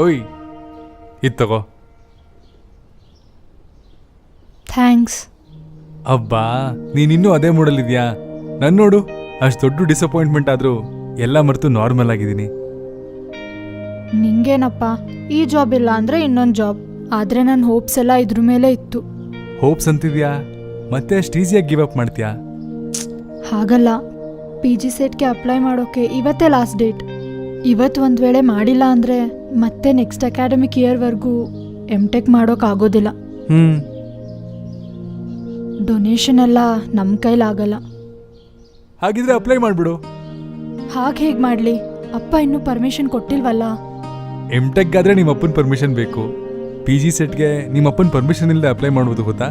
ಓಯ್ ಇದು ತಗೋ. ಥ್ಯಾಂಕ್ಸ್. ಅಬ್ಬಾ ನೀನಿನ್ನೂ ಅದೇ ಮೂಡಲ್ಲಿದ್ಯಾ? ನಾನು ನೋಡು, ಅಷ್ಟು ದೊಡ್ಡ ಡಿಸಪಾಯಿಂಟ್ಮೆಂಟ್ ಆದರೂ ಎಲ್ಲ ಮರೆತು ನಾರ್ಮಲ್ ಆಗಿದ್ದೀನಿ. ನಿಂಗೇನಪ್ಪ, ಈ ಜಾಬ್ ಇಲ್ಲ ಅಂದರೆ ಇನ್ನೊಂದು ಜಾಬ್. ಆದರೆ ನನ್ನ ಹೋಪ್ಸ್ ಎಲ್ಲ ಇದ್ರ ಮೇಲೆ ಇತ್ತು. ಹೋಪ್ಸ್ ಅಂತಿದ್ಯಾ? ಮತ್ತೆ ಅಷ್ಟು ಈಸಿಯಾಗಿ ಗಿವ್ ಅಪ್ ಮಾಡ್ತೀಯಾ? ಹಾಗಲ್ಲ, PG ಸೆಟ್ಗೆ ಅಪ್ಲೈ ಮಾಡೋಕ್ಕೆ ಇವತ್ತೇ ಲಾಸ್ಟ್ ಡೇಟ್. ಇವತ್ತು ಒಂದು ವೇಳೆ ಮಾಡಿಲ್ಲ ಅಂದರೆ ಮತ್ತೆ ನೆಕ್ಸ್ಟ್ ಅಕಾಡೆಮಿಕ್ ಇಯರ್ವರೆಗೂ MTech ಮಾಡೋಕ್ಕಾಗೋದಿಲ್ಲ. ಡೊನೇಷನ್ ಎಲ್ಲ ನಮ್ಮ ಕೈಲಾಗಲ್ಲ. ಹಾಗಿದ್ರೆ ಅಪ್ಲೈ ಮಾಡಿಬಿಡು. ಹಾಗೆ ಹೇಗೆ ಮಾಡಲಿ? ಅಪ್ಪ ಇನ್ನೂ ಪರ್ಮಿಷನ್ ಕೊಟ್ಟಿಲ್ವಲ್ಲ. MTech ಆದ್ರೆ ನಿಮ್ಮ ಅಪ್ಪನ ಪರ್ಮಿಷನ್ ಬೇಕು. PG ಸೆಟ್ಗೆ ನಿಮ್ಮ ಅಪ್ಪನ ಪರ್ಮಿಷನ್ ಇಲ್ಲದೆ ಅಪ್ಲೈ ಮಾಡ್ಬೋದು ಗೊತ್ತಾ?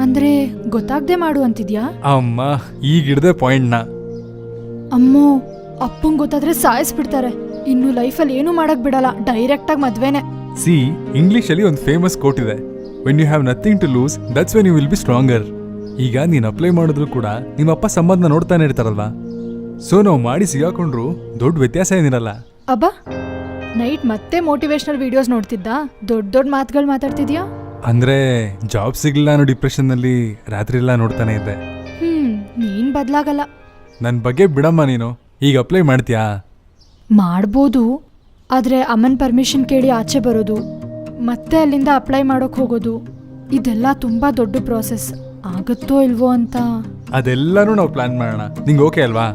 ಅಂದರೆ ಗೊತ್ತಾಗದೆ ಮಾಡು ಅಂತಿದ್ಯಾ? ಅಮ್ಮ ಈಗ ಹಿಡ್ದೆ ಪಾಯಿಂಟ್ನ. ಅಮ್ಮೋ, ಅಪ್ಪಂಗೆ ಗೊತ್ತಾದ್ರೆ ಸಾಯಿಸ್ಬಿಡ್ತಾರೆ. ಇನ್ನು ಲೈಫಲ್ಲಿ ಏನೂ ಮಾಡಕ್ ಬಿಡಲ್ಲ, ಡೈರೆಕ್ಟಾಗಿ ಮದ್ವೆನೆ. ಸಿ, ಇಂಗ್ಲಿಷಲ್ಲಿ ಒಂದು ಫೇಮಸ್ ಕೋಟ್ ಇದೆ, when you have nothing to lose that's when you will be stronger. ಈಗ ನೀನು ಅಪ್ಲೈ ಮಾಡಿದ್ರು ಕೂಡ ನಿಮ್ಮಪ್ಪ ಸಂಬಂಧ ನೋಡ್ತಾನೆ ಇರ್ತಾರಲ್ವಾ, ಸೊ ನಾವು ಮಾಡಿ ಸಿಗಾಕೊಂಡ್ರು ದೊಡ್ಡ ವ್ಯತ್ಯಾಸ ಏನಿರಲ್ಲ. ಅಬ್ಬಾ, ನೈಟ್ ಮತ್ತೆ ಮೋಟಿವೇಶನಲ್ ವಿಡಿಯೋಸ್ ನೋಡ್ತಿದ್ದ? ದೊಡ್ಡ ದೊಡ್ಡ ಮಾತುಗಳು ಮಾತಾಡ್ತಿದ್ಯಾ? ಅಂದ್ರೆ ಜಾಬ್ ಸಿಗ್ಲಿಲ್ಲ ಅನ್ನೋ ಡಿಪ್ರೆಷನ್ನಲ್ಲಿ ರಾತ್ರಿ ಎಲ್ಲ ನೋಡ್ತಾನೆ ಇದ್ದೆ. ನೀನ್ ಬದಲಾಗಲ್ಲ. ನನ್ನ ಬಗ್ಗೆ ಬಿಡಮ್ಮ ನೀನು. ಈಗ ಅಪ್ಲೈ ಮಾಡ್ತೀಯಾ? ಮಾಡ್ಬೋದು, ಆದರೆ ಅಮ್ಮನ ಪರ್ಮಿಷನ್ ಕೇಳಿ ಆಚೆ ಬರೋದು, ಮತ್ತೆ ಅಲ್ಲಿಂದ ಅಪ್ಲೈ ಮಾಡೋಕೆ ಹೋಗೋದು, ಇದೆಲ್ಲ ತುಂಬ ದೊಡ್ಡ ಪ್ರಾಸೆಸ್. ಆಗುತ್ತೋ ಇಲ್ವೋ ಅಂತ. ಅದೆಲ್ಲನೂ ನಾವು ಪ್ಲಾನ್ ಮಾಡೋಣ. ನಿಂಗೆ ಓಕೆ ಅಲ್ವಾ?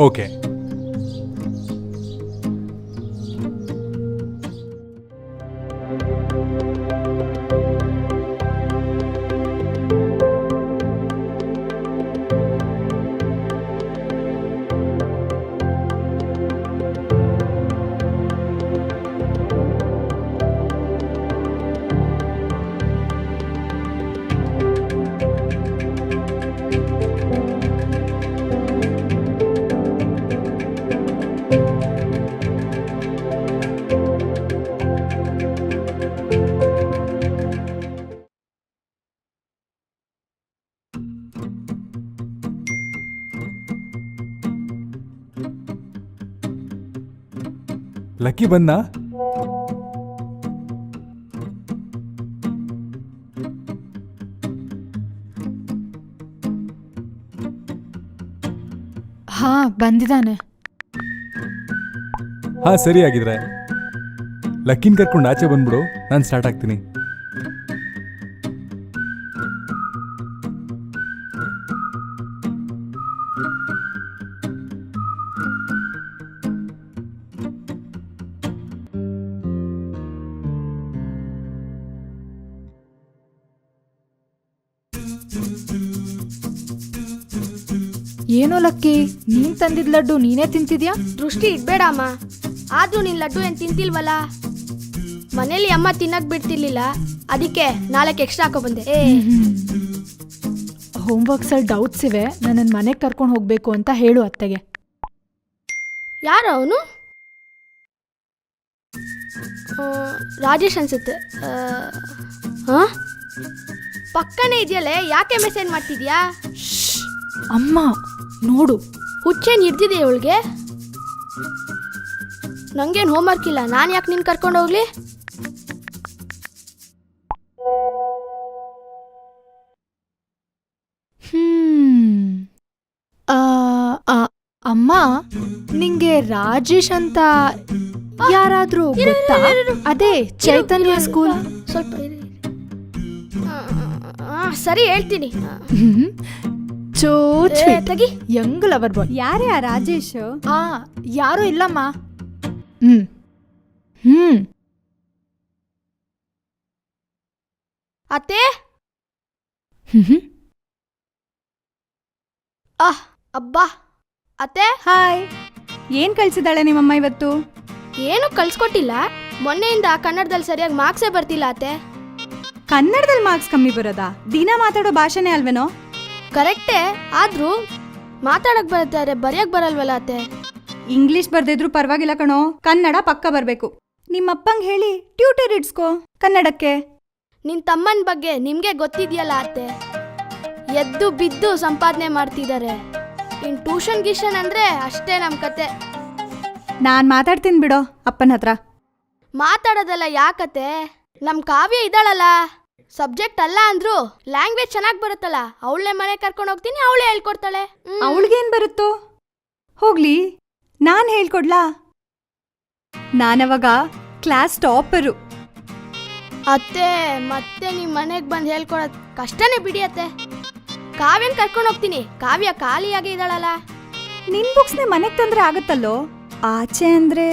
ಓಕೆ. ಲಕ್ಕಿ ಬಂದ? ಹಾ, ಬಂದಿದ್ದಾನೆ. ಹಾ ಸರಿ, ಆಗಿದ್ರೆ ಲಕ್ಕಿನ್ ಕರ್ಕೊಂಡು ಆಚೆ ಬಂದ್ಬಿಡು, ನಾನು ಸ್ಟಾರ್ಟ್ ಆಗ್ತೀನಿ. ಏನೋ ಲಕ್ಕಿ, ನೀನ್ ತಂದಿದ್ ಲಡ್ಡು ನೀನೇ ತಿಂತಿದ್ಯಾ? ದೃಷ್ಟಿ ಇಡ್ಬೇಡ ಅಮ್ಮ. ಆದ್ರೂ ನೀನ್ ಲಡ್ಡು ಏನ್ ತಿಂತಿಲ್ವಲ್ಲ. ಮನೇಲಿ ಅಮ್ಮ ತಿನ್ನಕ್ ಬಿಡ್ತಿರ್ಲಿಲ್ಲ, ಅದಕ್ಕೆ 4 ಎಕ್ಸ್ಟ್ರಾ ಹಾಕೋ ಬಂದೆ. ಹೋಮ್ವರ್ಕ್ಸ್ ಅಲ್ಲಿ ಡೌಟ್ಸ್ ಇವೆ, ನನ್ನ ಮನೆಗೆ ಕರ್ಕೊಂಡು ಹೋಗ್ಬೇಕು ಅಂತ ಹೇಳು ಅತ್ತೆಗೆ. ಯಾರು ಅವನು? ರಾಜೇಶ್ ಅನ್ಸುತ್ತೆ. ಪಕ್ಕನೇ ಇದೆಯಲ್ಲೇ, ಯಾಕೆ ಮೆಸೇಜ್ ಮಾಡ್ತಿದ್ಯಾ? ಅಮ್ಮ ನೋಡು, ಹುಚ್ಚೇನು ಹಿಡ್ದಿದೆ ಇವಳಿಗೆ. ನಂಗೇನು ಹೋಮ್ವರ್ಕ್ ಇಲ್ಲ, ನಾನು ಯಾಕೆ ನಿನ್ನ ಕರ್ಕೊಂಡು ಹೋಗ್ಲಿ? ಅಮ್ಮ, ನಿಂಗೆ ರಾಜೇಶ್ ಅಂತ ಯಾರಾದ್ರೂ ಗೊತ್ತಾ? ಅದೇ ಚೈತನ್ಯ ಸ್ಕೂಲ್. ಸ್ವಲ್ಪ ಸರಿ ಹೇಳ್ತೀನಿ. ತಗಿ, ಯಂಗ್ ಲವರ್ ಬಾಯ್. ಯಾರೇ ಆ ರಾಜೇಶ್? ಯಾರು ಇಲ್ಲಮ್ಮ. ಅತ್ತೆ. ಅಬ್ಬಾ ಅತ್ತೆ. ಹಾಯ್. ಏನ್ ಕಳ್ಸಿದಾಳೆ ನಿಮ್ಮಮ್ಮ ಇವತ್ತು? ಏನು ಕಳ್ಸ್ಕೊಟ್ಟಿಲ್ಲ. ಮೊನ್ನೆಯಿಂದ ಕನ್ನಡದಲ್ಲಿ ಸರಿಯಾಗಿ ಮಾರ್ಕ್ಸೇ ಬರ್ತಿಲ್ಲ ಅತ್ತೆ. ಕನ್ನಡದಲ್ಲಿ ಮಾರ್ಕ್ಸ್ ಕಮ್ಮಿ ಬರೋದಾ? ದಿನ ಮಾತಾಡೋ ಭಾಷೆನೇ ಅಲ್ವೇನೋ? ಕರೆಕ್ಟೇ, ಆದ್ರೂ ಮಾತಾಡಕ್ ಬರ್ತಾರೆ, ಬರೆಯಕ್ ಬರಲ್ವಲ್ಲ ಅತ್ತೆ. ಇಂಗ್ಲಿಷ್ ಬರ್ದಿದ್ರು ಪರವಾಗಿಲ್ಲ ಕಣೋ, ಕನ್ನಡ ಪಕ್ಕ ಬರ್ಬೇಕು. ನಿಮ್ಮಪ್ಪಂಗೆ ಹೇಳಿ ಟ್ಯೂಟರ್ ಇಡ್ಸ್ಕೋ ಕನ್ನಡಕ್ಕೆ. ನಿನ್ ತಮ್ಮನ ಬಗ್ಗೆ ನಿಮ್ಗೆ ಗೊತ್ತಿದ್ಯಲ್ಲ ಅತ್ತೆ, ಎದ್ದು ಬಿದ್ದು ಸಂಪಾದನೆ ಮಾಡ್ತಿದ್ದಾರೆ. ಇನ್ ಟ್ಯೂಷನ್ ಗೀಷನ್ ಅಂದ್ರೆ ಅಷ್ಟೇ ನಮ್ ಕತೆ. ನಾನ್ ಮಾತಾಡ್ತೀನಿ ಬಿಡೋ ಅಪ್ಪನ ಹತ್ರ. ಮಾತಾಡೋದಲ್ಲ ಯಾಕತೆ, ನಮ್ಮ ಕಾವ್ಯ ಇದ್ದಾಳಲ್ಲ, ಸಬ್ಜೆಕ್ಟ್ ಅಲ್ಲ ಅಂದ್ರು ಲ್ಯಾಂಗ್ವೇಜ್ ಚೆನ್ನಾಗಿ ಬರುತ್ತಲ್ಲ, ಅವಳನ್ನೇ ಮನೆ ಕರ್ಕೊಂಡು ಹೋಗ್ತೀನಿ, ಅವಳೇ ಹೇಳ್ಕೊಡ್ತಾಳೆ. ಅವಳಿಗೇನ್ ಬರುತ್ತೋ ಹೋಗ್ಲಿ, ನಾನ್ ಹೇಳ್ಕೊಡ್ಲಾ? ನಾನವಾಗ ಕ್ಲಾಸ್ ಟಾಪರು. ಅತ್ತೆ ಮತ್ತೆ ನಿಮ್ಮ ಮನೆಗೆ ಬಂದು ಹೇಳ್ಕೊಡೋದು ಕಷ್ಟನೇ ಬಿಡಿ ಅತ್ತೆ. ಕಾವ್ಯನ್ ಕರ್ಕೊಂಡು ಹೋಗ್ತೀನಿ, ಕಾವ್ಯ ಖಾಲಿಯಾಗಿ ಇದ್ದಾಳಲ್ಲ. ನಿನ್ ಬುಕ್ಸ್ನೇ ಮನೆಗ್ ತಂದ್ರೆ ಆಗತ್ತಲ್ಲೋ, ಆಚೆ ಅಂದ್ರೆ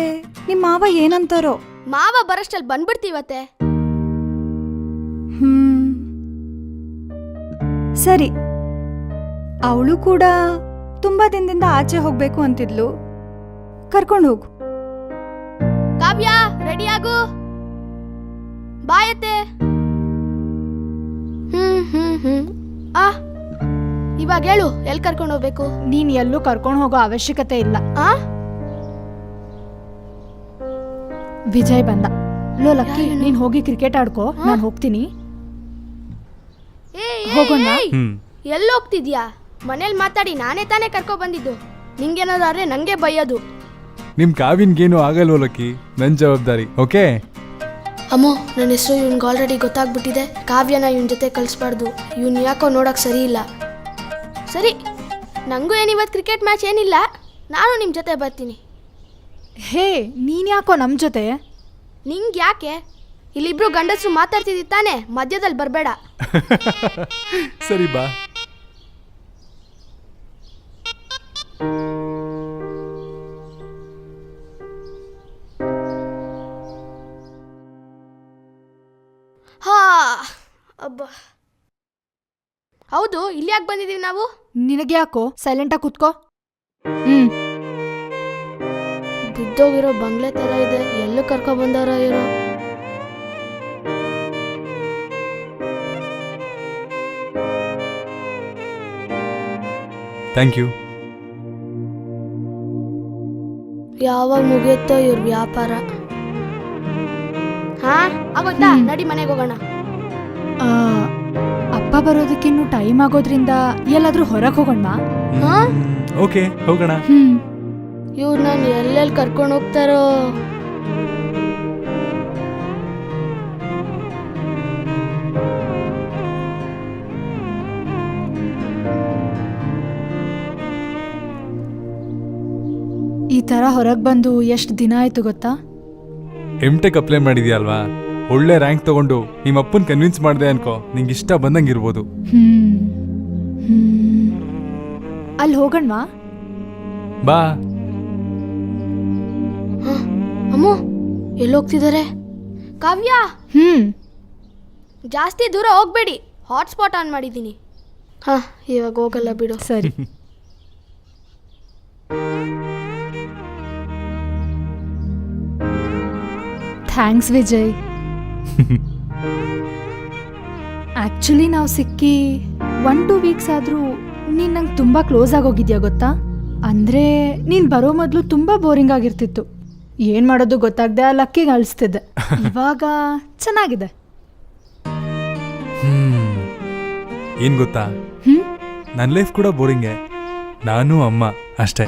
ನಿಮ್ ಮಾವ ಏನಂತಾರೋ. ಮಾವ ಬರಷ್ಟಲ್ಲಿ ಬಂದ್ಬಿಡ್ತೀವತ್ತೆ. ಸರಿ, ಅವಳು ಕೂಡ ತುಂಬಾ ದಿನದಿಂದ ಆಚೆ ಹೋಗ್ಬೇಕು ಅಂತಿದ್ಲು, ಕರ್ಕೊಂಡು ಹೋಗು. ಕಾವ್ಯ ರೆಡಿ ಆಗು, ಬಾಯತ್ತೆ. ಆ ಇವಾಗ ಹೇಳು, ಎಲ್ಲಿ ಕರ್ಕೊಂಡು ಹೋಗ್ಬೇಕು? ನೀನ್ ಎಲ್ಲೂ ಕರ್ಕೊಂಡು ಹೋಗೋ ಅವಶ್ಯಕತೆ ಇಲ್ಲ. ಆ ವಿಜಯ್ ಬಂದ. ಲೋ ಲಕ್ಕಿ, ನೀನ್ ಹೋಗಿ ಕ್ರಿಕೆಟ್ ಆಡ್ಕೋ, ನಾನು ಹೋಗ್ತೀನಿ. ಹೋಗೋಣ. ಎಲ್ಲಿ ಹೋಗ್ತಿದ್ಯಾ? ಮನೇಲಿ ಮಾತಾಡಿ ನಾನೇ ತಾನೇ ಕರ್ಕೊ ಬಂದಿದ್ದು. ನಿಂಗೇನಾದ್ರೆ ನಂಗೆ ಬೈಯೋದು. ನಿಮ್ ಕಾವಿನ್ಗೇನು ಆಗಲ್ವೋ ಲಕ್ಕಿ, ನನ್ ಜವಾಬ್ದಾರಿ. ಓಕೆ ಅಮ್ಮೋ, ನನ್ನ ಹೆಸರು ಇವ್ನಿಗೆ ಆಲ್ರೆಡಿ ಗೊತ್ತಾಗ್ಬಿಟ್ಟಿದೆ. ಕಾವ್ಯನ ಇವನ್ ಜೊತೆ ಕಳಿಸ್ಬಾರ್ದು, ಇವ್ನು ಯಾಕೋ ನೋಡಕ್ ಸರಿ ಇಲ್ಲ. ಸರಿ, ನಂಗೂ ಏನಿವತ್ತು ಕ್ರಿಕೆಟ್ ಮ್ಯಾಚ್ ಏನಿಲ್ಲ, ನಾನು ನಿಮ್ಮ ಜೊತೆ ಬರ್ತೀನಿ. ಹೇ, ನೀನ್ ಯಾಕೋ ನಮ್ ಜೊತೆ? ನಿಂಗೆ ಯಾಕೆ? ಇಲ್ಲಿಬ್ರು ಗಂಡಸರು ಮಾತಾಡ್ತಿದ್ದಿ ತಾನೆ, ಮಧ್ಯದಲ್ಲಿ ಬರಬೇಡ. ಸರಿ ಬಾ. ಹಾ ಅಬ್ಬ, ಹೌದು, ಇಲ್ಲಿ ಯಾಕೆ ಬಂದಿದೀವಿ ನಾವು? ನಿನಗೆ ಯಾಕೋ? ಸೈಲೆಂಟಾಗಿ ಕೂತ್ಕೋ. ಬಿದ್ದೋಗಿರೋ ಬಂಗ್ಲೆ ತರ ಇದೆ, ಎಲ್ಲೂ ಕರ್ಕೊ ಬಂದಾರ ಇರೋ. Thank you. ಯಾವಾಗ ಮುಗಿಯುತ್ತೋ ಇವ್ರ ವ್ಯಾಪಾರ. ಹಾ ಆಗೋಯ್ತಾ? ನಡಿ ಮನೆಗೆ ಹೋಗೋಣ. ಆ, ಅಪ್ಪ ಬರೋದಕ್ಕಿನ್ನು ಟೈಮ್ ಆಗೋದ್ರಿಂದ ಎಲ್ಲಾದ್ರೂ ಹೊರಗೆ ಹೋಗೋಣ. ಹಾ ಓಕೆ, ಹೋಗೋಣ. ಇವ್ರು ನಾನು ಎಲ್ಲೆಲ್ಲಿ ಕರ್ಕೊಂಡು ಹೋಗ್ತಾರೋ. ಈ ತರ ಹೊರಗೆ ಬಂದು ಎಷ್ಟು ದಿನ ಆಯ್ತು ಗೊತ್ತಾ? ಎಂಟೆಕ್ ಅಪ್ಲೈ ಮಾಡಿದ್ಯಾ ಅಲ್ವಾ? ಒಳ್ಳೆ ರ್ಯಾಂಕ್ ತಗೊಂಡು ನಿಮ್ಮ ಅಪ್ಪನ್ ಕನ್ವಿನ್ಸ್ ಮಾಡಿದೆ ಅನ್ಕೋ, ನಿಂಗೆ ಇಷ್ಟ ಬಂದಂಗೆ ಇರ್ಬೋದು. ಅಲ್ಲಿ ಹೋಗಣ್ವಾ? ಬಾ. ಅಮ್ಮೋ, ಎಲ್ಲಿ ಹೋಗ್ತಿದ್ದಾರೆ? ಕಾವ್ಯ, ಜಾಸ್ತಿ ದೂರ ಹೋಗ್ಬೇಡಿ, ಹಾಟ್ಸ್ಪಾಟ್ ಆನ್ ಮಾಡಿದ್ದೀನಿ. ಹಾ, ಇವಾಗ ಹೋಗಲ್ಲ ಬಿಡು. ಸರಿ. ಥ್ಯಾಂಕ್ಸ್ ವಿಜಯ್. ಆಕ್ಚುಲಿ ನಾವು ಸಿಕ್ಕಿ 1-2 ವೀಕ್ಸ್ ಆದ್ರೂ ನೀನ್ ನಂಗೆ ತುಂಬಾ ಕ್ಲೋಸ್ ಆಗೋಗಿದ್ಯಾ ಗೊತ್ತಾ? ಅಂದ್ರೆ ನೀನ್ ಬರೋ ಮೊದಲು ತುಂಬಾ ಬೋರಿಂಗ್ ಆಗಿರ್ತಿತ್ತು. ಏನ್ ಮಾಡೋದು ಗೊತ್ತಾಗ್ದೆ ಆ ಲಕ್ಕಿಗೆ ಅಳಿಸ್ತಿದ್ದೆ. ಇವಾಗ ಚೆನ್ನಾಗಿದೆ. ಏನ್ ಗೊತ್ತಾ, ನನ್ನ ಲೈಫ್ ಕೂಡ ಬೋರಿಂಗೆ. ನಾನು ಅಮ್ಮ ಅಷ್ಟೇ.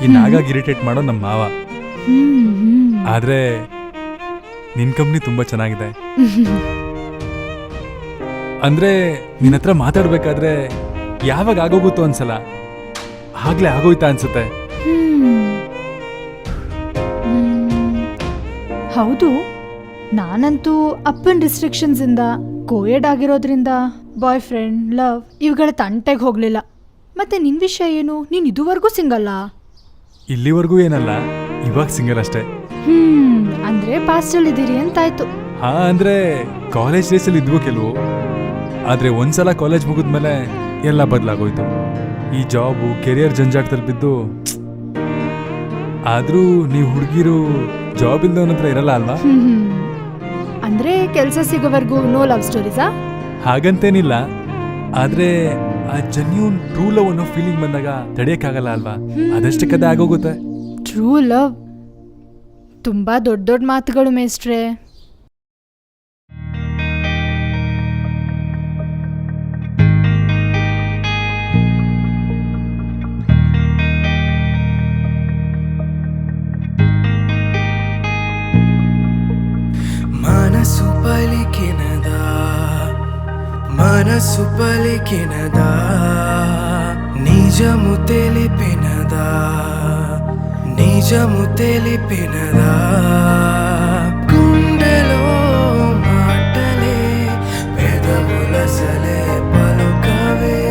ಇನ್ನಾಗಾಗಿ ಇರಿಟೇಟ್ ಮಾಡೋ ನಮ್ಮ ಮಾವ. ಆದ್ರೆ ನಿನ್ ಕಂಪ್ನಿ ತುಂಬಾ ಚೆನ್ನಾಗಿದೆ. ಅಂದ್ರೆ ನಿನ್ನ ಹತ್ರ ಮಾತಾಡ್ಬೇಕಾದ್ರೆ ಯಾವಾಗ ಆಗೋಗುತ್ತೋ ಅನ್ಸಲ್ಲ, ಆಗ್ಲೇ ಆಗೋಯ್ತಾ ಅನ್ಸುತ್ತೆ. ಹೌದು, ನಾನಂತೂ ಅಪ್ಪನ ರಿಸ್ಟ್ರಿಕ್ಷನ್ಸ್ ಇಂದ, ಕೋಯೆಡ್ ಆಗಿರೋದ್ರಿಂದ ಬಾಯ್ ಫ್ರೆಂಡ್, ಲವ್ ಇವುಗಳ ತಂಟೆಗೆ ಹೋಗ್ಲಿಲ್ಲ. ಮತ್ತೆ ನಿನ್ ವಿಷಯ ಏನು? ನೀನ್ ಇದುವರೆಗೂ ಸಿಂಗಲ್ಲ? ಇಲ್ಲಿವರೆಗೂ ಏನಲ್ಲ, ಇವಾಗ ಸಿಂಗಲ್ ಅಷ್ಟೇ. ಅಂದ್ರೆ ಪಾಸ್ಟಲ್ ಇದೀರಿ ಅಂತಾಯ್ತು. ಹಾ, ಅಂದ್ರೆ ಕಾಲೇಜ್ ಡೇಸ್ ಅಲ್ಲಿ ಇದ್ವು ಕೆಲವು. ಆದ್ರೆ ಒಂದ್ಸಲ ಕಾಲೇಜ್ ಮುಗಿದ್ಮೇಲೆ ಎಲ್ಲ ಬದಲಾಗೋಯ್ತು. ಈ ಜಾಬು ಕೆರಿಯರ್ ಜಂಜಾಟದಲ್ಲಿ ಬಿದ್ದು. ಆದ್ರೂ ನೀವು ಹುಡುಗಿರು ಜಾಬ್ ಇಲ್ದವನ ಹತ್ರ ಇರಲ್ಲ ಅಲ್ವಾ? ಅಂದ್ರೆ ಕೆಲಸ ಸಿಗೋವರೆಗೂ ನೋ ಲವ್ ಸ್ಟೋರೀಸಾ? ಹಾಗಂತೇನಿಲ್ಲ, ಆದ್ರೆ ಆ ಜೆನ್ಯೂನ್ ಟ್ರೂ ಲವ್ ಅನ್ನೋ ಫೀಲಿಂಗ್ ಬಂದಾಗ ತಡೆಯಕ್ಕಾಗಲ್ಲ ಅಲ್ವಾ? ಅದಷ್ಟಕ್ಕದೇ ಆಗೋಗುತ್ತೆ. ಟ್ರೂ ಲವ್ ತುಂಬಾ ದೊಡ್ಡ ದೊಡ್ಡ ಮಾತುಗಳು ಮೇಸ್ಟ್ರೆ. మనసు పలికినదా నిజము తెలిపినదా గుండెలో మాటలే పెదవులసలే పలుకవే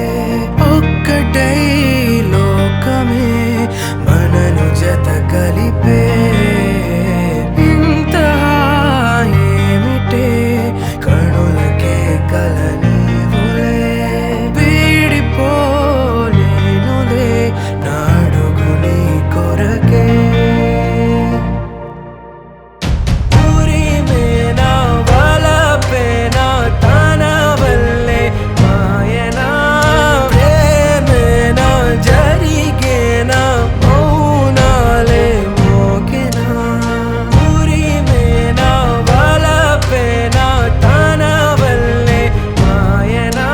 ఒక్కటై లోకమే మనను జత కలిపే ఇంత ఏమిటే కణులకే కలనీవులే వీడిపోలేనులే నాడుగు నీ కొరకే ఊరిమేనా వలపేనా తన వల్లే మాయనా ప్రేమేనా జరిగేనా మౌనాలే మోగెనా ఊరిమేనా వలపేనా తన వల్లే మాయనా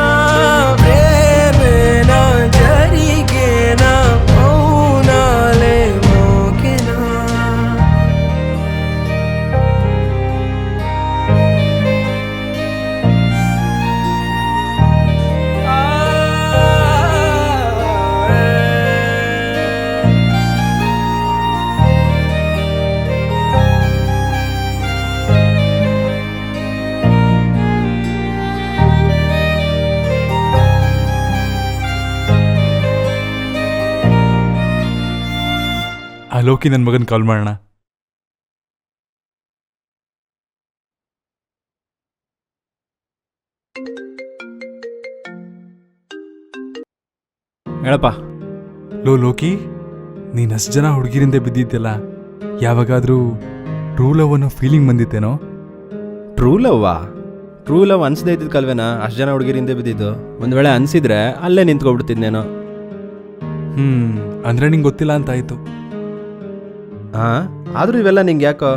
ప్రేమేనా జరిగేనా మౌనాలే మోగెనా ಆ ಲೋಕಿ ನನ್ನ ಮಗನ ಕಾಲ್ ಮಾಡೋಣ. ಹೇಳಪ್ಪ. ಲೋಕಿ, ನೀನು ಅಷ್ಟು ಜನ ಹುಡುಗಿರಿಂದ ಬಿದ್ದಿದ್ದೆಲ್ಲ ಯಾವಾಗಾದರೂ ಟ್ರೂ ಲವ್ ಅನ್ನೋ ಫೀಲಿಂಗ್ ಬಂದಿತ್ತೇನೋ? ಟ್ರೂ ಲವ್ ಅನ್ಸದೇ ಇದ್ದಿದ್ಕಲ್ವೇನಾ ಅಷ್ಟು ಜನ ಹುಡುಗಿರಿಂದ ಬಿದ್ದಿದ್ದು. ಒಂದು ವೇಳೆ ಅನ್ಸಿದ್ರೆ ಅಲ್ಲೇ ನಿಂತ್ಕೊಬಿಡ್ತಿದ್ನೇನೋ. ಅಂದರೆ ನಿಂಗೆ ಗೊತ್ತಿಲ್ಲ ಅಂತ ಆಯಿತು. ಹಾಂ, ಆದರೂ ಇವೆಲ್ಲ ನಿಂಗೆ ಯಾಕೋ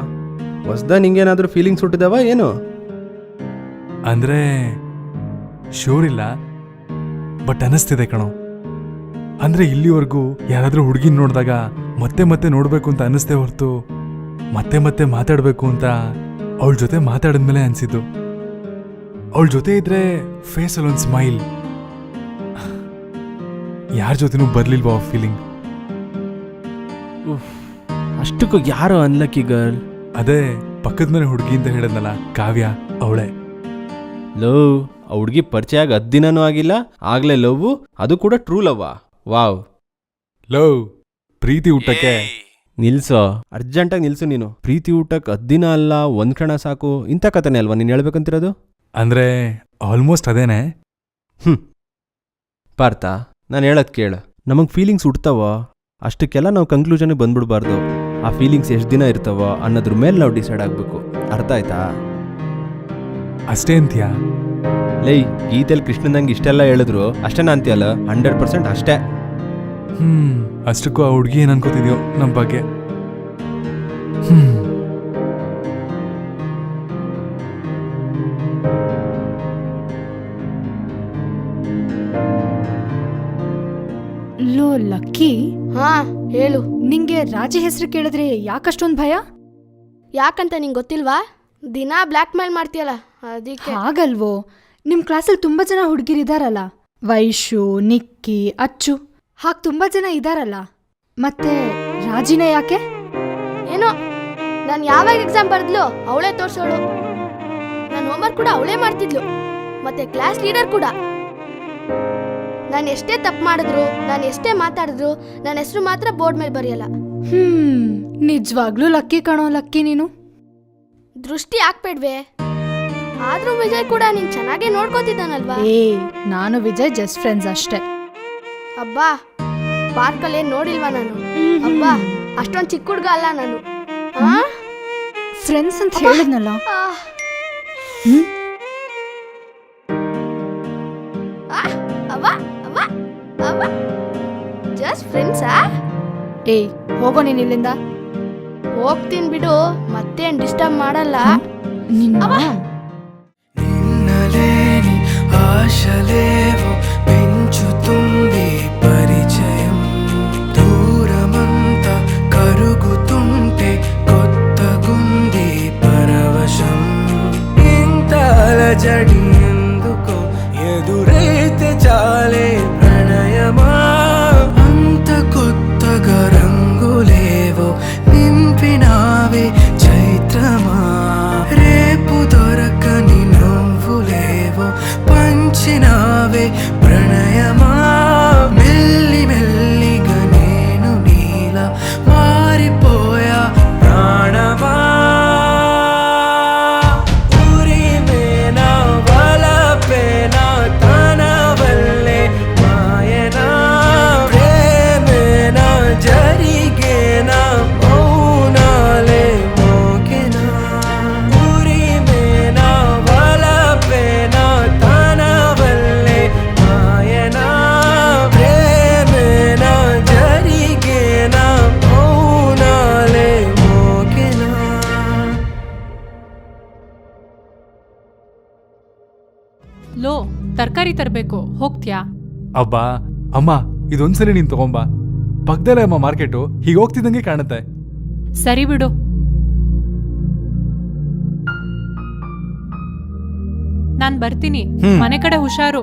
ಹೊಸ್ದ ನಿಂಗೇನಾದರೂ ಫೀಲಿಂಗ್ಸ್ ಹುಟ್ಟಿದಾವ ಏನು? ಅಂದರೆ ಶೋರ್ ಇಲ್ಲ, ಬಟ್ ಅನ್ನಿಸ್ತಿದೆ ಕಣೋ. ಅಂದರೆ ಇಲ್ಲಿವರೆಗೂ ಯಾರಾದರೂ ಹುಡುಗಿನ ನೋಡಿದಾಗ ಮತ್ತೆ ಮತ್ತೆ ನೋಡಬೇಕು ಅಂತ ಅನ್ನಿಸ್ತೇ ಹೊರತು ಮತ್ತೆ ಮತ್ತೆ ಮಾತಾಡಬೇಕು ಅಂತ ಅವಳ ಜೊತೆ ಮಾತಾಡಿದ್ಮೇಲೆ ಅನಿಸಿದ್ದು. ಅವಳ ಜೊತೆ ಇದ್ರೆ ಫೇಸಲ್ಲಿ ಒಂದು ಸ್ಮೈಲ್, ಯಾರ ಜೊತೆನೂ ಬರಲಿಲ್ವಾ ಆ ಫೀಲಿಂಗ್. ಅಷ್ಟಕ್ಕೂ ಯಾರೋ ಅನ್ಲಕ್ಕಿ ಗರ್ಲ್. ಅದೇ ಪಕ್ಕದ ಮನೆ ಹುಡುಗಿ ಅಂತ ಹೇಳಿದ್ನಲ್ಲ, ಕಾವ್ಯ, ಅವಳೆ. ಲವ್ ಆ ಹುಡುಗಿ ಪರಿಚಯ ಆಗಿ 10 ದಿನನೂ ಆಗಿಲ್ಲ, ಆಗ್ಲೇ ಲವ್, ಅದು ಕೂಡ ಟ್ರೂ ಲವ್ವಾ? ವಾವ್. ಲವ್ ಪ್ರೀತಿ ಊಟಕ್ಕೆ ನಿಲ್ಸೋ, ಅರ್ಜೆಂಟಾಗಿ ನಿಲ್ಸು ನೀನು. ಪ್ರೀತಿ ಊಟಕ್ಕೆ 10 ದಿನ ಅಲ್ಲ, ಒಂದು ಕ್ಷಣ ಸಾಕು, ಇಂಥ ಕಥೆನೇ ಅಲ್ವಾ ನೀನು ಹೇಳ್ಬೇಕಂತಿರೋದು? ಅಂದರೆ ಆಲ್ಮೋಸ್ಟ್ ಅದೇನೆ. ಪಾರ್ಥ, ನಾನು ಹೇಳೋದು ಕೇಳು. ನಮಗೆ ಫೀಲಿಂಗ್ಸ್ ಹುಡ್ತಾವೋ ಅಷ್ಟಕ್ಕೆಲ್ಲ ನಾವು ಕಂಕ್ಲೂಷನ್ಗೆ ಬಂದ್ಬಿಡ್ಬಾರ್ದು. ಆ ಫೀಲಿಂಗ್ಸ್ ಎಷ್ಟು ದಿನ ಇರ್ತಾವೋ ಅನ್ನೋದ್ರ ಮೇಲೆ ನಾವು ಡಿಸೈಡ್ ಆಗಬೇಕು. ಅರ್ಥ ಆಯ್ತಾ? ಅಷ್ಟೇ ಅಂತೀಯಾ? ಲೈ, ಗೀತೆಯಲ್ಲಿ ಕೃಷ್ಣನಂಗೆ ಇಷ್ಟೆಲ್ಲ ಹೇಳಿದ್ರು ಅಷ್ಟೇನ ಅಂತೀಯಲ್ಲ? 100% ಅಷ್ಟೇ. ಅಷ್ಟಕ್ಕೂ ಆ ಹುಡುಗಿ ಏನು ಅನ್ಕೋತಿದ್ಯೋ ನಮ್ಮ ಬಗ್ಗೆ. ಲೋ ಲಕ್ಕಿ, ಹಾ ಹೇಳು. ನಿಂಗೆ ರಾಜಿ ಹೆಸರು ಕೇಳಿದ್ರೆ ಯಾಕಷ್ಟೊಂದು ಭಯ? ಯಾಕಂತ ನಿಂಗೆ ಗೊತ್ತಿಲ್ವಾ? ದಿನ ಬ್ಲ್ಯಾಕ್ ಮೇಲ್ ಮಾಡ್ತೀಯಲ್ಲ ಅದಕ್ಕೆ. ಹಾಗಲ್ವೋ, ನಿಮ್ಮ ಕ್ಲಾಸಲ್ಲಿ ತುಂಬ ಜನ ಹುಡುಗಿರಿದಾರಲ್ಲ, ವೈಶು, ನಿಕ್ಕಿ, ಅಚ್ಚು, ಹಾಗೆ ತುಂಬ ಜನ ಇದಾರಲ್ಲ, ಮತ್ತೆ ರಾಜಿನೇ ಯಾಕೆ? ಏನೋ ನಾನು ಯಾವಾಗ ಎಕ್ಸಾಮ್ ಬರೆದ್ಲು ಅವಳೇ ತೋರ್ಸೋಳು. ನಾನು ಹೋಮ್ವರ್ಕ್ ಕೂಡ ಅವಳೇ ಮಾಡ್ತಿದ್ಲು, ಮತ್ತೆ ಕ್ಲಾಸ್ ಲೀಡರ್ ಕೂಡ. ನಾನು ಎಷ್ಟೇ ತಪ್ಪು ಮಾಡಿದ್ರು, ನಾನು ಎಷ್ಟೇ ಮಾತಾಡಿದ್ರು ನನ್ನ ಹೆಸರು ಮಾತ್ರ ಬೋರ್ಡ್ ಮೇಲೆ ಬರೆಯಲ್ಲ. ನಿಜವಾಗ್ಲೂ ಲಕ್ಕಿ ಕಣೋ ಲಕ್ಕಿ ನೀನು. ದೃಷ್ಟಿ ಹಾಕ್ಬೇಡ್ವೆ. ಆದ್ರೂ ವಿಜಯ್ ಕೂಡ ನೀನ್ ಚೆನ್ನಾಗೇ ನೋಡ್ಕೋತಿದ್ದಾನಲ್ವಾ? ನಾನು ವಿಜಯ್ ಜಸ್ಟ್ ಫ್ರೆಂಡ್ಸ್ ಅಷ್ಟೇ. ಅಬ್ಬಾ, ಪಾರ್ಕಲ್ಲಿ ನೋಡಿಲ್ವಾ ನಾನು? ಅಬ್ಬಾ, ಅಷ್ಟೊಂದು ಚಿಕ್ಕ ಹುಡ್ಗ ಅಲ್ಲ ನಾನು. ಫ್ರೆಂಡ್ಸ್ ಅಂತ ಹೇಳಿದ್ನಲ್ಲ. ಜಸ್ಟ್ ಫ್ರೆಂಡ್ಸಾ? ಹೋಗೋ ನೀನ್ ಇಲ್ಲಿಂದ. ಹೋಗ್ತೀನಿ ಬಿಡು, ಮತ್ತೇನ್ ಡಿಸ್ಟರ್ಬ್ ಮಾಡಲ್ಲ. నిన్నలేని ఆశలేవో పెంచుతుంది పరిచయం దూరమంతా కరుగుతుంటే కొత్తగుంది పరవశం ಲೋ ತರಕಾರಿ ತರಬೇಕು, ಹೋಗ್ತ್ಯಾ? ಅಬ್ಬಾ ಅಮ್ಮ, ಇದೊಂದ್ಸರಿ ನೀನ್ ತಗೊಂಬಾ. ಪಕ್ಕದಲ್ಲೇ ಅಮ್ಮ ಮಾರ್ಕೆಟು, ಹೀಗೆ ಹೋಗ್ತಿದ್ದಂಗೆ ಕಾಣುತ್ತೆ. ಸರಿ ಬಿಡು. ನಾನ್ ಬರ್ತೀನಿ. ಹ್ಮ್. ಮನೆ ಕಡೆ ಹುಷಾರು.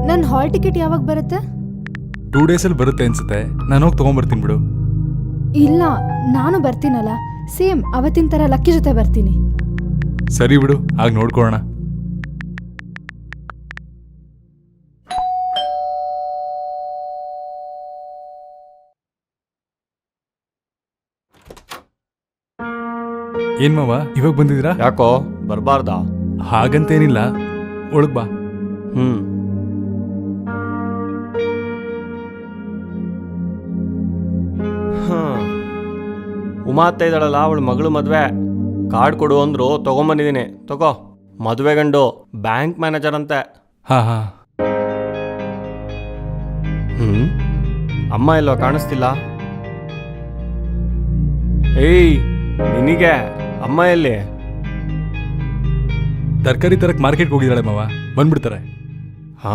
ನನ್ನ ಹಾಲ್ ಟಿಕೆಟ್ ಯಾವಾಗ ಬರುತ್ತೆ? 2 ಡೇಸಲ್ಲಿ ಬರುತ್ತೆ ಅನ್ಸುತ್ತೆ. ನಾನು ಹೋಗಿ ತಗೊಂಬರ್ತೀನಿ ಬಿಡು. ಇಲ್ಲ, ನಾನು ಬರ್ತೀನಲ್ಲ, ಸೇಮ್ ಅವತ್ತಿನ ಥರ ಲಕ್ಕಿ ಜೊತೆ ಬರ್ತೀನಿ. ಸರಿ ಬಿಡು, ಆಗ ನೋಡ್ಕೊಳ್ಳೋಣ. ಏನ್ ಮಾವ, ಇವಾಗ ಬಂದಿದ್ದೀರಾ? ಯಾಕೋ ಬರಬಾರ್ದಾ? ಹಾಗಂತೇನಿಲ್ಲ, ಒಳಗ್ ಬಾ. ಹ್ಮ್. ಉಮಾ ಅತ್ತೆ ಇದ್ದಾಳಲ್ಲ, ಅವಳ ಮಗಳು ಮದುವೆ ಕಾರ್ಡ್ ಕೊಡು ಅಂದ್ರು, ತಗೊಂಬಂದಿದ್ದೀನಿ. ತಗೋ. ಮದುವೆ ಗಂಡು ಬ್ಯಾಂಕ್ ಮ್ಯಾನೇಜರ್ ಅಂತೆ. ಹಾ ಹಾ. ಅಮ್ಮ ಇಲ್ವಾ, ಕಾಣಿಸ್ತಿಲ್ಲ? ಏಯ್ ನಿನಗೆ ಅಮ್ಮ ಎಲ್ಲಿ? ತರಕಾರಿ ತರಕ್ ಮಾರ್ಕೆಟ್ಗೆ ಹೋಗಿದ್ದಾಳೆ ಮಾವ, ಬಂದ್ಬಿಡ್ತಾರೆ. ಹಾ,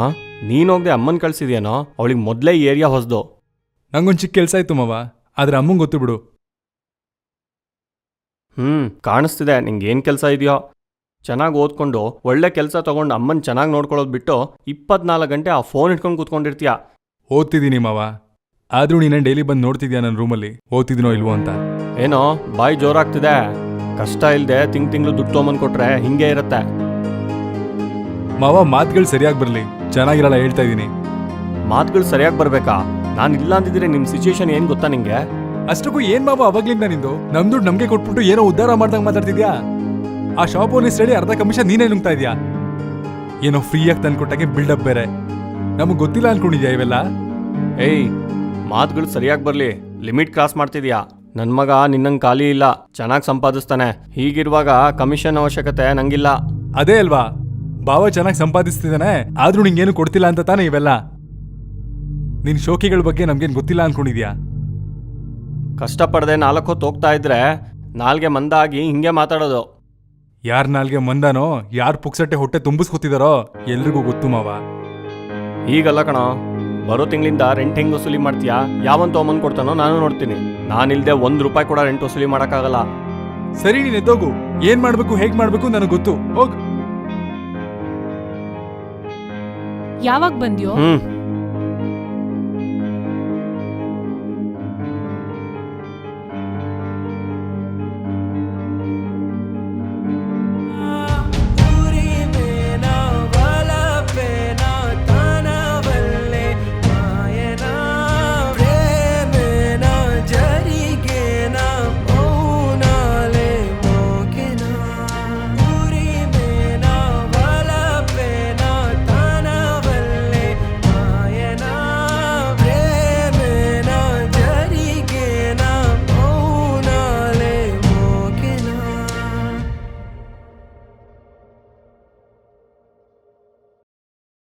ನೀನೋಗ್ದೆ ಅಮ್ಮನ್ ಕಳ್ಸಿದ್ಯೇನೋ? ಅವಳಿಗೆ ಮೊದಲೇ ಏರಿಯಾ ಹೊಸ್ದು. ನಂಗೊಂದು ಚಿಕ್ಕ ಕೆಲಸ ಆಯ್ತು ಮಾವ, ಆದ್ರೆ ಅಮ್ಮಂಗೆ ಗೊತ್ತು ಬಿಡು. ಕಾಣಿಸ್ತಿದೆ ನಿಂಗೆ ಏನು ಕೆಲಸ ಇದೆಯೋ. ಚೆನ್ನಾಗಿ ಓದ್ಕೊಂಡು ಒಳ್ಳೆ ಕೆಲಸ ತಗೊಂಡು ಅಮ್ಮನ ಚೆನ್ನಾಗಿ ನೋಡ್ಕೊಳ್ಳೋದು ಬಿಟ್ಟು 24 ಗಂಟೆ ಆ ಫೋನ್ ಇಟ್ಕೊಂಡು ಕೂತ್ಕೊಂಡಿರ್ತೀಯ. ಓದ್ತಿದ್ದೀನಿ ಮಾವ, ಆದ್ರೂ ನೀನೇ ಡೈಲಿ ಬಂದು ನೋಡ್ತಿದ್ಯಾ ನನ್ನ ರೂಮಲ್ಲಿ ಓದ್ತಿದ್ದೀನೋ ಇಲ್ವೋ ಅಂತ. ಏನೋ ಬಾಯಿ ಜೋರಾಗ್ತಿದೆ. ಕಷ್ಟ ಇಲ್ಲದೆ ತಿಂಗಳು ದುಡ್ಡು ತೊಗೊಂಬಂದು ಕೊಟ್ರೆ ಹಿಂಗೆ ಇರುತ್ತೆ. ಮಾವ, ಮಾತುಗಳು ಸರಿಯಾಗಿ ಬರಲಿ, ಚೆನ್ನಾಗಿರಲ್ಲ ಹೇಳ್ತಾ ಇದ್ದೀನಿ. ಮಾತುಗಳು ಸರಿಯಾಗಿ ಬರಬೇಕಾ? ನಾನು ಇಲ್ಲ ಅಂದಿದ್ರೆ ನಿಮ್ಮ ಸಿಚುವೇಶನ್ ಏನು ಗೊತ್ತಾ ನಿಂಗೆ? ಅಷ್ಟಕ್ಕೂ ಏನ್ ಮಾವ ಅವಾಗ್ಲಿಂದ ನಿಂದು ನಮ್ ದುಡ್ಡು ನಮ್ಗೆ ಕೊಟ್ಬಿಟ್ಟು ಏನೋ ಉದ್ಧಾರ ಮಾಡ್ದಂಗೆ ಮಾತಾಡ್ತಿದ್ಯಾ? ಆ ಶಾಪ್ ಓನರ್ ಹೇಳಿ ಅರ್ಧ ಕಮಿಷನ್ ನೀನೇ ನುಂಗ್ತಾ ಇದೀಯಾ. ಏನೋ ಫ್ರೀಯಾಗಿ ತಂದ್ಕೊಟ್ಟಾಗೆ ಬಿಲ್ಡಪ್ ಬೇರೆ. ನಮಗ್ ಗೊತ್ತಿಲ್ಲ ಅನ್ಕೊಂಡಿದ್ಯಾ ಇವೆಲ್ಲ? ಏಯ್, ಮಾತುಗಳು ಸರಿಯಾಗಿ ಬರಲಿ, ಲಿಮಿಟ್ ಕ್ರಾಸ್ ಮಾಡ್ತಿದ್ಯಾ. ನನ್ನ ಮಗ ನಿನ್ನಂಗೆ ಖಾಲಿ ಇಲ್ಲ, ಚೆನ್ನಾಗಿ ಸಂಪಾದಿಸ್ತಾನೆ. ಹೀಗಿರುವಾಗ ಕಮಿಷನ್ ಅವಶ್ಯಕತೆ ನಂಗಿಲ್ಲ. ಅದೇ ಅಲ್ವಾ, ಬಾವ ಚೆನ್ನಾಗಿ ಸಂಪಾದಿಸ್ತಿದ್ದಾನೆ, ಆದ್ರೂ ನಿಂಗೇನು ಕೊಡ್ತಿಲ್ಲ ಅಂತ ತಾನೇ ಇವೆಲ್ಲ. ನಿನ್ ಶೋಕಿಗಳ ಬಗ್ಗೆ ನಮ್ಗೇನು ಗೊತ್ತಿಲ್ಲ ಅನ್ಕೊಂಡಿದ್ಯಾ? ಕಷ್ಟಪಡದೆ 4 ಹೊತ್ತು ಹೋಗ್ತಾ ಇದ್ರೆ ನಾಲ್ಗೆ ಮಂದಾಗಿ ಹಿಂಗೆ ಮಾತಾಡೋದು. ಯಾರ್ ನಾಲ್ಗೆ ಮಂದಾನೋ, ಯಾರ್ ಪುಕ್ಸಟ್ಟೆ ಹೊಟ್ಟೆ ತುಂಬಿಸ್ಕೊತಿದಾರೋ ಎಲ್ರಿಗೂ ಗೊತ್ತು ಮಾವ. ಈಗಲ್ಲ ಕಣೋ, ಬರೋ ತಿಂಗಳಿಂದ ರೆಂಟ್ ಹೆಂಗೆ ವಸೂಲಿ ಮಾಡ್ತೀಯಾ? ಯಾವಂತ ಅಮ್ಮನ್ ಕೊಡ್ತಾನೋ ನಾನು ನೋಡ್ತೀನಿ. ನಾನಿಲ್ದೆ ₹1 ಕೂಡ ರೆಂಟ್ ವಸೂಲಿ ಮಾಡೋಕ್ಕಾಗಲ್ಲ. ಸರಿ, ನೀನ್ ಎದ್ದೋಗು. ಏನ್ ಮಾಡ್ಬೇಕು ಹೇಗ್ ಮಾಡ್ಬೇಕು ನನಗೆ ಗೊತ್ತು, ಹೋಗ್. ಯಾವಾಗ ಬಂದ್ಯೋ?